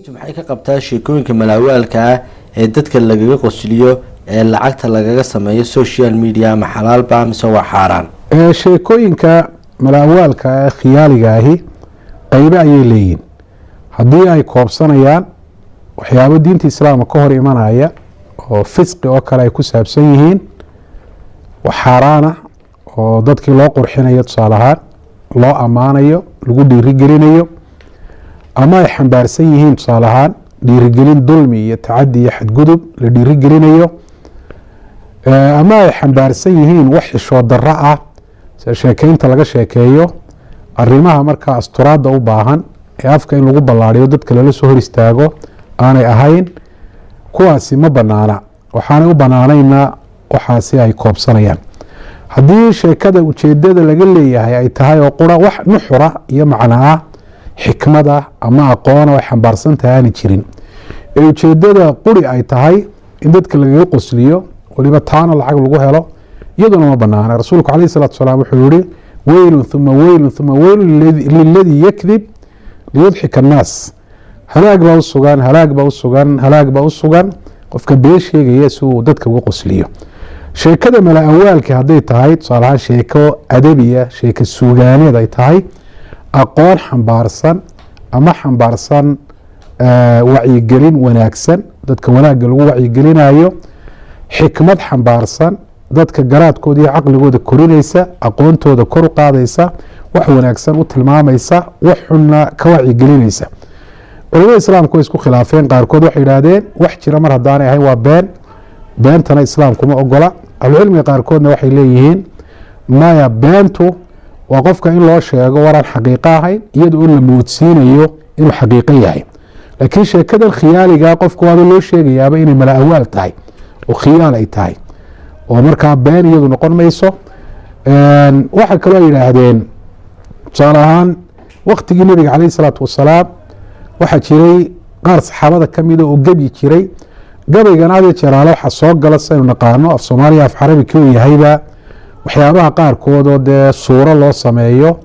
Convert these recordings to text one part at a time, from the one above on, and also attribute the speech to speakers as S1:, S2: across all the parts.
S1: diintu maxay ka qabtaa sheekooyinka malaawaalka ah ee dadka lagaga qosliyo ee lacagta lagaga sameeyo social media ama xalaalba mise waa xaaraan?
S2: sheekooyinka malaawaalka ee khiyaaliga ahi qaybo ayay leeyihiin. haddii ay koobsanayaan waxyaabo diinta islaamka ka hor imanaya oo fisqi oo kale ay ku saabsan yihiin, wax xaaraana oo dadkii loo qurxinayo, tusaale ahaan loo ammaanayo, lagu dhiirigelinayo, ama ay xambaarsan yihiin tusaale ahaan dhiirigelin dulmi iyo tacadi iyo xadgudub la dhiirigelinayo, ama ay xambaarsan yihiin wax xishoo darro ah sida sheekeynta laga sheekeeyo arrimaha markaa asturaadda u baahan ee afka in lagu ballaariyo dadka lala soo hor istaago aanay ahayn, kuwaasi ma banaana. waxaanay u banaanayna waxaasi ay koobsanayaan. haddii sheekada ujeedada laga leeyahay ay tahay oo qura wax nuxura iyo macno ah, xikmad ah ama aqoon ay xambaarsan tahay aanay jirin, ee ujeedada quri ay tahay in dadka lagaga qosliyo waliba taana lacag lagu helo, iyaduna ma banaana. rasuulku calayhi salaatu wasalaam wuxuu yihi weylun uma weylun uma weylun liladii yakdib liyudxika annaas. halaag baa u sugan, halaag baa u sugan, halaag baa u sugan qofka been sheegaya si uu dadka uga qosliyo. sheekada mala-awaalka hadday tahay tusaale ahaan sheeko adabiya, sheeko suugaaneed ay tahay, aqoon xambaarsan ama xambaarsan wacyigelin wanaagsan, dadka wanaagga lagu wacyigelinayo, xikmad xambaarsan, dadka garaadkooda iyo caqligooda korinaysa, aqoontooda kor u qaadaysa, wax wanaagsan u tilmaamaysa, wax xunna ka wacyigelinaysa. culimada islaamku way isku khilaafeen, qaarkood waxay yidhaahdeen wax jira mar haddaanay ahayn waa been, beentana islaamku ma ogola. ahlucilmiga qaarkoodna waxay leeyihiin maya, beentu waa qofka in loo sheego waraan xaqiiqo ahayn iyada oo la moodsiinayo inuu xaqiiqo yahay. laakiin sheekadan khiyaaliga qofka waaba loo sheegayaaba inay mala-awaal tahay oo khiyaal ay tahay, oo markaa been iyadu noqon mayso. waxaa kaloo yidhaahdeen tusaale ahaan waktigii nabiga calayhi salaatu wasalaam waxaa jiray qaar saxaabada ka mida oo gebi jiray. gabaygan had iyo jeeraale waxaa soo gala saynu naqaano af soomaaliya af carabi ka yahayba waxyaabaha qaarkoodoo dee suuro loo sameeyo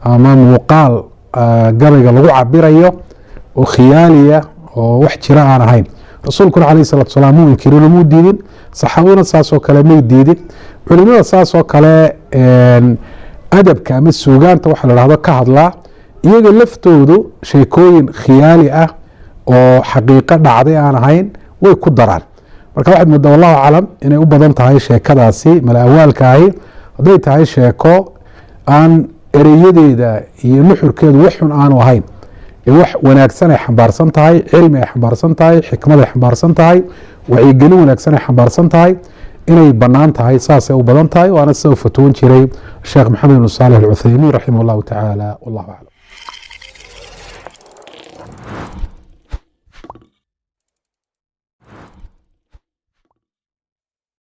S2: ama muuqaal gabayga lagu cabirayo oo khiyaaliya oo wax jira aan ahayn. rasuulkuna calayhi salaatu wasalaam muu inkirin oo muu diidin, saxaabaduna saasoo kale may diidin. culimada saasoo kale adabka ama suugaanta waxa la dhahdo ka hadlaa, iyaga laftoodu sheekooyin khiyaali ah oo xaqiiqo dhacday aan ahayn way ku daraan. marka waxaad moodaa wallahu aclam inay u badan tahay sheekadaasi mala-awaalkaahi. hadday tahay sheeko aan ereyadeeda iyo nuxurkeedu wax xun aanu ahayn, ee wax wanaagsan ay xambaarsan tahay, cilmi ay xambaarsan tahay, xikmad ay xambaarsan tahay, wacyigelin wanaagsan ay xambaarsan tahay, inay banaan tahay saasay u badan tahay. waana sida u fatuwan jiray sheekh maxamed ibn saalix alcuthaymiin raximah allahu tacaala. wallahu aclam.